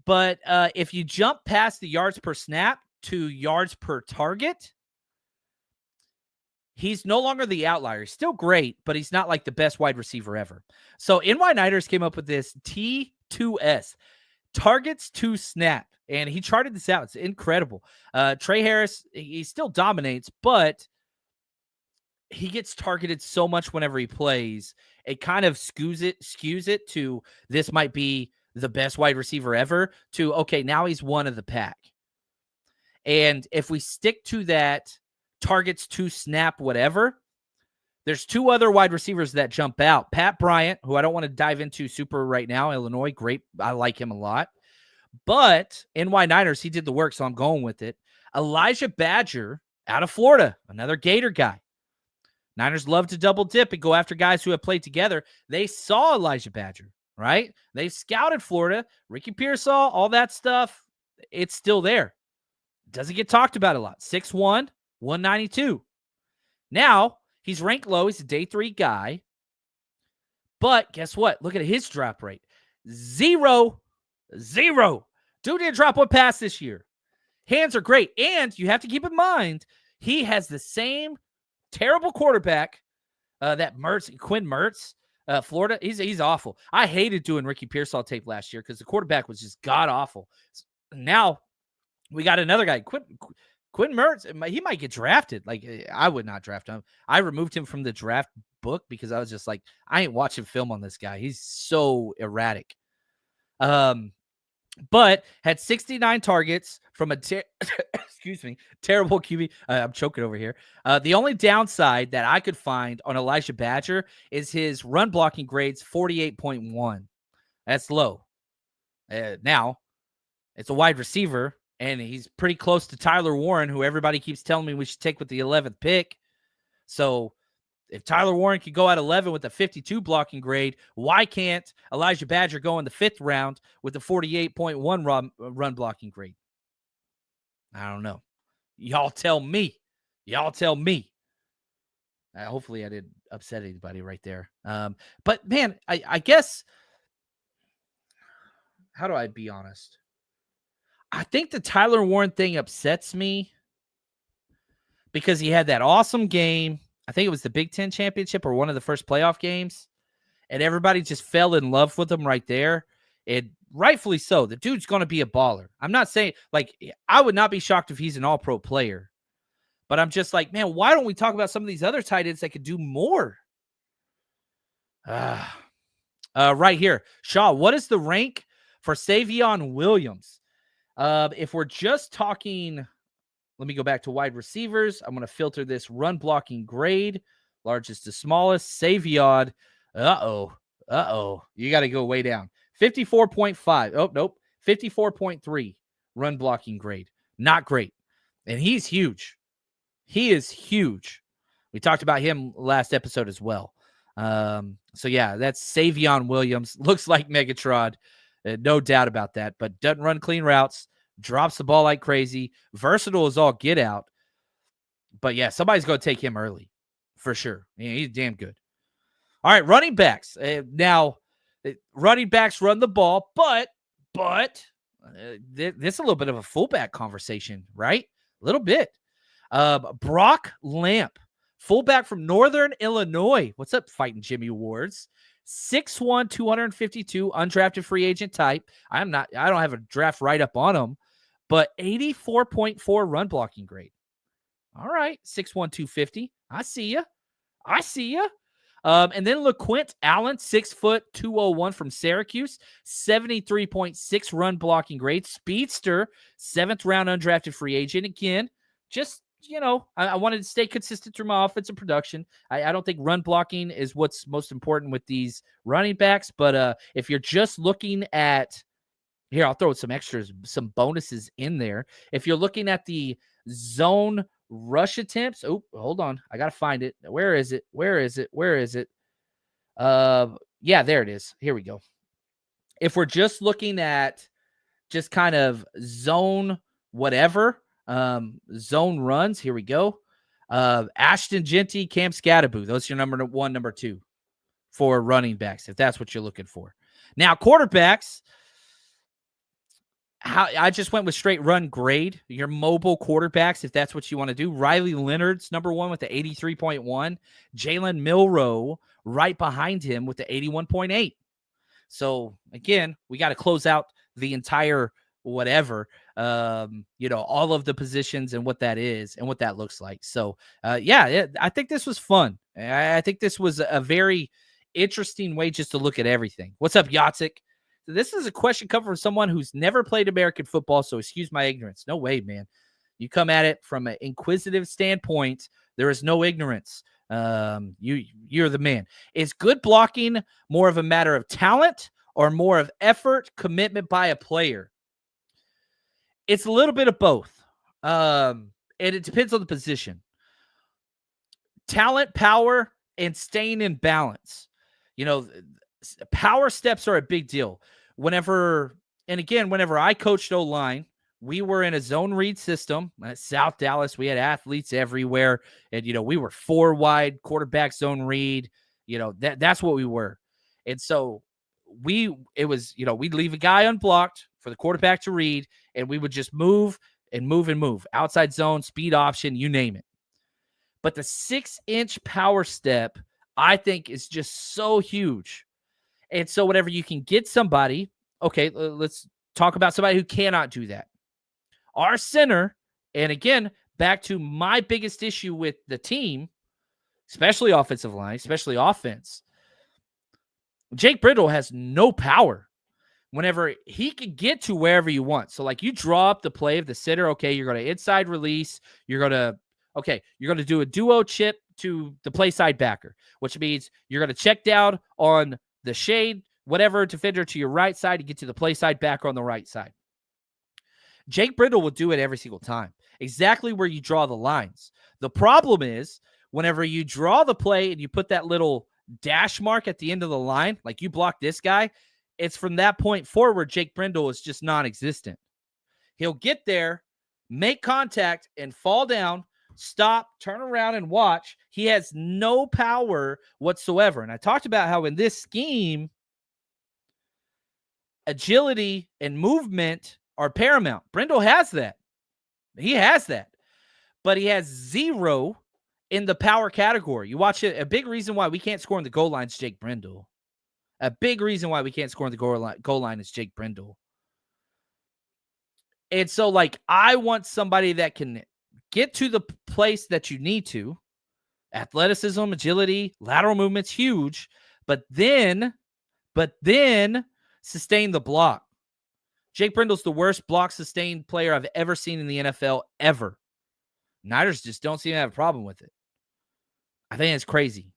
But if you jump past the yards per snap to yards per target, he's no longer the outlier. He's still great, but he's not like the best wide receiver ever. So NY Niners came up with this T2S, targets to snap, and he charted this out. It's incredible. Trey Harris, he still dominates, but he gets targeted so much whenever he plays. It kind of skews it to this might be the best wide receiver ever to, okay, now he's one of the pack. And if we stick to that targets to snap, whatever, there's 2 other wide receivers that jump out. Pat Bryant, who I don't want to dive into super right now, Illinois, great. I like him a lot. But NY Niners, he did the work, so I'm going with it. Elijah Badger out of Florida, another Gator guy. Niners love to double dip and go after guys who have played together. They saw Elijah Badger, right? They scouted Florida, Ricky Pearsall, all that stuff. It's still there. Doesn't get talked about a lot. 6'1", 192. Now, he's ranked low. He's a day 3 guy. But guess what? Look at his drop rate. 0. Dude didn't drop one pass this year. Hands are great. And you have to keep in mind, he has the same terrible quarterback that Quinn Mertz, Florida. He's awful. I hated doing Ricky Pearsall tape last year because the quarterback was just god-awful. Now, we got another guy, Quinn Mertz. He might get drafted. Like, I would not draft him. I removed him from the draft book because I was just like, I ain't watching film on this guy. He's so erratic. But had 69 targets from a terrible QB. I'm choking over here. The only downside that I could find on Elijah Badger is his run blocking grades 48.1. That's low. Now, it's a wide receiver, and he's pretty close to Tyler Warren, who everybody keeps telling me we should take with the 11th pick. So if Tyler Warren could go at 11 with a 52 blocking grade, why can't Elijah Badger go in the 5th round with a 48.1 run blocking grade? I don't know. Y'all tell me. Hopefully I didn't upset anybody right there. But, man, I guess, how do I be honest? I think the Tyler Warren thing upsets me because he had that awesome game. I think it was the Big Ten championship or one of the first playoff games, and everybody just fell in love with him right there. And rightfully so. The dude's going to be a baller. I'm not saying, like, I would not be shocked if he's an all-pro player. But I'm just like, man, why don't we talk about some of these other tight ends that could do more? Right here. Shaw, what is the rank for Savion Williams? If we're just talking, let me go back to wide receivers. I'm going to filter this run blocking grade, largest to smallest. Savion, you got to go way down. 54.5. Oh, nope. 54.3 run blocking grade. Not great. And he's huge. He is huge. We talked about him last episode as well. So, yeah, that's Savion Williams. Looks like Megatron. No doubt about that. But doesn't run clean routes. Drops the ball like crazy. Versatile as all get out. But, yeah, somebody's going to take him early for sure. Yeah, he's damn good. All right, running backs. Now, running backs run the ball, but this is a little bit of a fullback conversation, right? A little bit. Brock Lamp, fullback from Northern Illinois. What's up, fighting Jimmy Wards? 6'1", 252, undrafted free agent type. I don't have a draft write-up on him, but 84.4 run blocking grade. All right, 6'1", 250. I see you. And then LaQuint Allen, 6 foot, 201 from Syracuse, 73.6 run blocking grade. Speedster, 7th round undrafted free agent. Again, just, I wanted to stay consistent through my offensive production. I don't think run blocking is what's most important with these running backs, but if you're just looking at, here, I'll throw some extras, some bonuses in there. If you're looking at the zone rush attempts. Oh, hold on. I got to find it. Where is it? Yeah, there it is. Here we go. If we're just looking at just kind of zone whatever, zone runs, here we go. Ashton Genty, Cam Scattaboo. Those are your number 1, number 2 for running backs, if that's what you're looking for. Now, quarterbacks, I just went with straight run grade. Your mobile quarterbacks, if that's what you want to do. Riley Leonard's number 1 with the 83.1. Jalen Milroe right behind him with the 81.8. So, again, we got to close out the entire whatever, all of the positions and what that is and what that looks like. So, I think this was fun. I think this was a very interesting way just to look at everything. What's up, Yatsik? This is a question coming from someone who's never played American football, so excuse my ignorance. No way, man. You come at it from an inquisitive standpoint. There is no ignorance. You're the man. Is good blocking more of a matter of talent or more of effort, commitment by a player? It's a little bit of both. And it depends on the position. Talent, power, and staying in balance. Power steps are a big deal. Whenever I coached O-line, we were in a zone read system at South Dallas. We had athletes everywhere, and we were 4 wide quarterback zone read. That's what we were, and so we'd leave a guy unblocked for the quarterback to read, and we would just move and move and move outside zone, speed option, you name it. But the 6-inch power step, I think, is just so huge. And so whenever you can get somebody, okay, let's talk about somebody who cannot do that. Our center, and again, back to my biggest issue with the team, especially offensive line, especially offense, Jake Brindle has no power whenever he can get to wherever you want. So, like, you draw up the play of the center, okay, you're going to inside release, you're going to do a duo chip to the play side backer, which means you're going to check down on the shade, whatever, defender to your right side to get to the play side backer on the right side. Jake Brindle will do it every single time, exactly where you draw the lines. The problem is whenever you draw the play and you put that little dash mark at the end of the line, like you block this guy, it's from that point forward, Jake Brindle is just non-existent. He'll get there, make contact, and fall down, stop, turn around, and watch. He has no power whatsoever. And I talked about how in this scheme, agility and movement are paramount. Brindle has that. He has that. But he has 0 in the power category. You watch it. A big reason why we can't score in the goal line is Jake Brindle. A big reason why we can't score in the goal line is Jake Brindle. And so, like, I want somebody that can get to the place that you need to. Athleticism, agility, lateral movement's huge, but then sustain the block. Jake Brindle's the worst block sustained player I've ever seen in the NFL ever. Niners just don't seem to have a problem with it. I think it's crazy.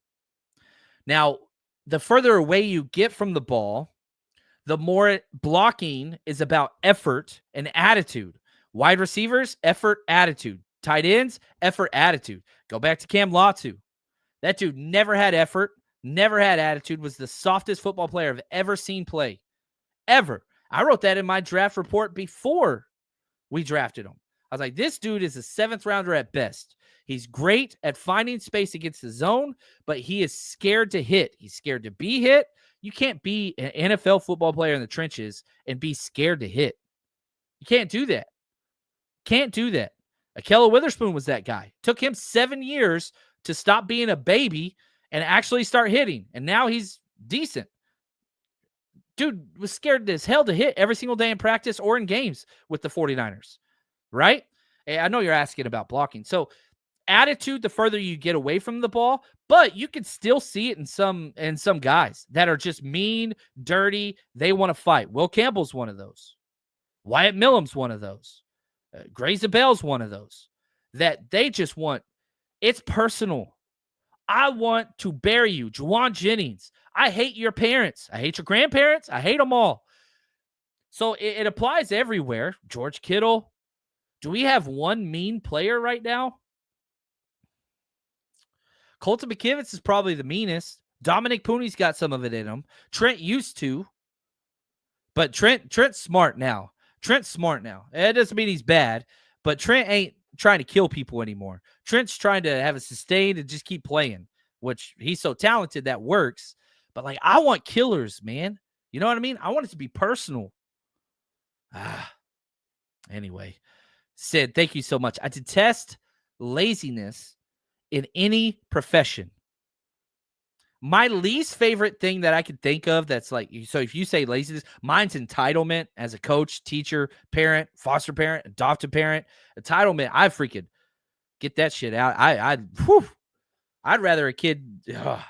Now, the further away you get from the ball, the more blocking is about effort and attitude. Wide receivers, effort, attitude. Tight ends, effort, attitude. Go back to Cam Latu. That dude never had effort, never had attitude, was the softest football player I've ever seen play. Ever. I wrote that in my draft report before we drafted him. I was like, this dude is a 7th rounder at best. He's great at finding space against the zone, but he is scared to hit. He's scared to be hit. You can't be an NFL football player in the trenches and be scared to hit. You can't do that. Can't do that. Ahkello Witherspoon was that guy. Took him 7 years to stop being a baby and actually start hitting. And now he's decent. Dude was scared as hell to hit every single day in practice or in games with the 49ers, right? And I know you're asking about blocking. So attitude, the further you get away from the ball, but you can still see it in some guys that are just mean, dirty. They want to fight. Will Campbell's one of those. Wyatt Millam's one of those. Gray Zabel's one of those. That they just want, it's personal. I want to bury you. Juwan Jennings. I hate your parents. I hate your grandparents. I hate them all. So it applies everywhere. George Kittle. Do we have one mean player right now? Colton McKivitz is probably the meanest. Dominic Pooney's got some of it in him. Trent used to. But Trent's smart now. It doesn't mean he's bad, but Trent ain't trying to kill people anymore. Trent's trying to have a sustain and just keep playing, which he's so talented that works. But, like, I want killers, man. You know what I mean? I want it to be personal. Anyway, Sid, thank you so much. I detest laziness in any profession. My least favorite thing that I could think of that's like, so if you say laziness, mine's entitlement as a coach, teacher, parent, foster parent, adopted parent. Entitlement, I freaking get that shit out. I'd rather a kid,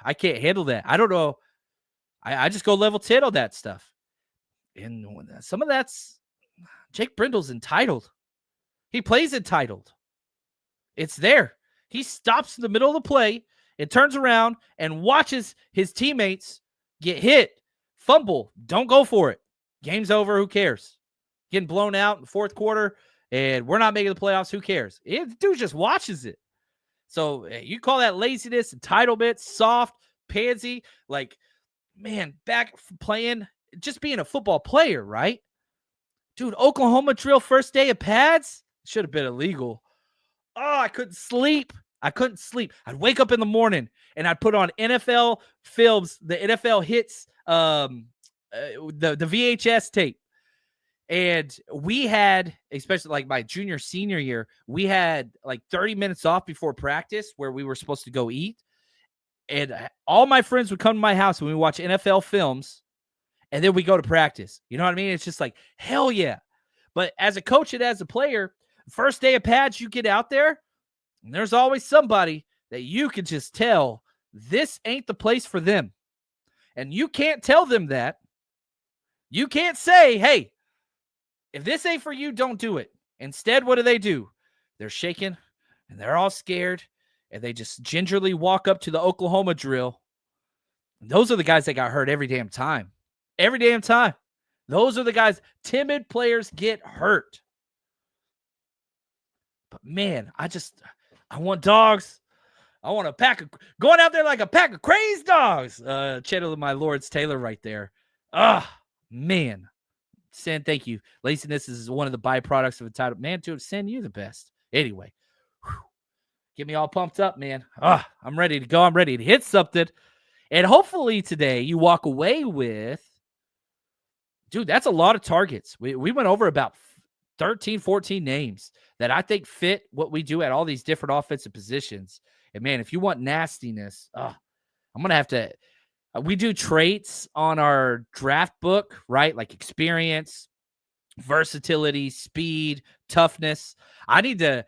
I can't handle that. I don't know. I just go level 10 on that stuff. And some of that's, Jake Brindle's entitled. He plays entitled. It's there. He stops in the middle of the play and turns around and watches his teammates get hit, fumble. Don't go for it. Game's over. Who cares? Getting blown out in the fourth quarter, and we're not making the playoffs. Who cares? The dude just watches it. So you call that laziness, entitlement, soft, pansy. Like, man, back playing, just being a football player, right? Dude, Oklahoma drill first day of pads should have been illegal. Oh, I couldn't sleep. I'd wake up in the morning and I'd put on NFL films, the NFL hits, the VHS tape. And we had, especially like my junior, senior year, we had like 30 minutes off before practice where we were supposed to go eat. And all my friends would come to my house and we watch NFL films and then we go to practice. You know what I mean? It's just like, hell yeah. But as a coach and as a player, first day of pads, you get out there, and there's always somebody that you can just tell this ain't the place for them. And you can't tell them that. You can't say, hey, if this ain't for you, don't do it. Instead, what do? They're shaking, and they're all scared, and they just gingerly walk up to the Oklahoma drill. And those are the guys that got hurt every damn time. Every damn time. Those are the guys. Timid players get hurt. But, man, I want dogs. I want going out there like a pack of crazed dogs. Channeling my Lawrence Taylor right there. Man. Sen, thank you. Laziness is one of the byproducts of entitlement. Man, dude, Sen, you're the best. Anyway, get me all pumped up, man. I'm ready to go. I'm ready to hit something. And hopefully today you walk away with, dude, that's a lot of targets. We went over about 13, 14 names that I think fit what we do at all these different offensive positions. And, man, if you want nastiness, I'm going to have to we do traits on our draft book, right? Like experience, versatility, speed, toughness. I need to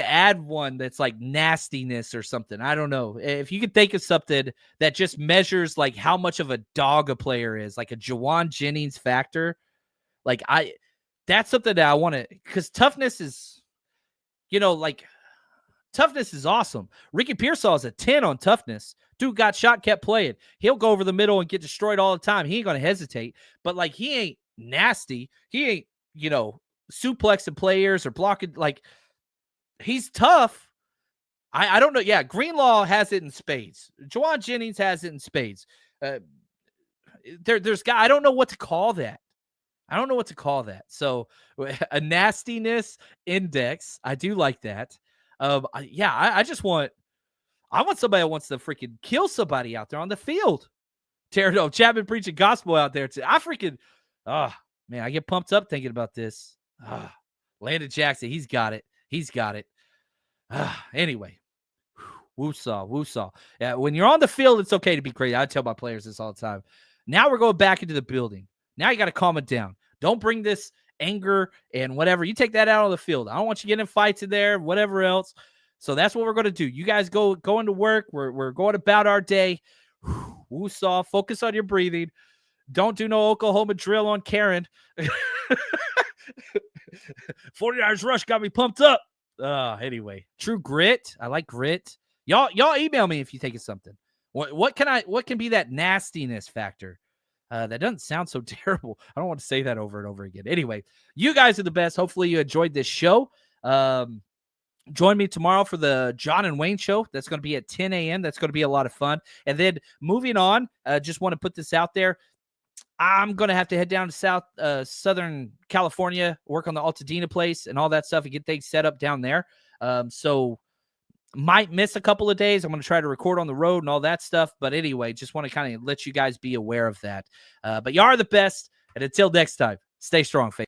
add one that's like nastiness or something. I don't know. If you could think of something that just measures like how much of a dog a player is, like a Juwan Jennings factor. Like that's something that I want to, because toughness is, toughness is awesome. Ricky Pearsall is a 10 on toughness. Dude got shot, kept playing. He'll go over the middle and get destroyed all the time. He ain't going to hesitate. But, like, he ain't nasty. He ain't, suplexing players or blocking. Like, he's tough. I don't know. Yeah, Greenlaw has it in spades. Juwan Jennings has it in spades. There's guy. I don't know what to call that. So a nastiness index. I do like that. I want somebody that wants to freaking kill somebody out there on the field. Chapman preaching gospel out there too. I get pumped up thinking about this. Landon Jackson, he's got it. Anyway, woosah, woosah. Yeah, when you're on the field, it's okay to be crazy. I tell my players this all the time. Now we're going back into the building. Now you got to calm it down. Don't bring this anger and whatever. You take that out on the field. I don't want you getting in fights in there, whatever else. So that's what we're going to do. You guys go into work. We're going about our day. Woosah. Focus on your breathing. Don't do no Oklahoma drill on Karen. 49ers rush got me pumped up. Anyway, true grit. I like grit. Y'all email me if you think of something. What can be that nastiness factor? That doesn't sound so terrible. I don't want to say that over and over again. Anyway, you guys are the best. Hopefully you enjoyed this show. Join me tomorrow for the John and Wayne show. That's going to be at 10 a.m. That's going to be a lot of fun. And then moving on, just want to put this out there. I'm going to have to head down to Southern California, work on the Altadena place and all that stuff and get things set up down there. So might miss a couple of days. I'm going to try to record on the road and all that stuff. But anyway, just want to kind of let you guys be aware of that. But you are the best. And until next time, stay strong, faith.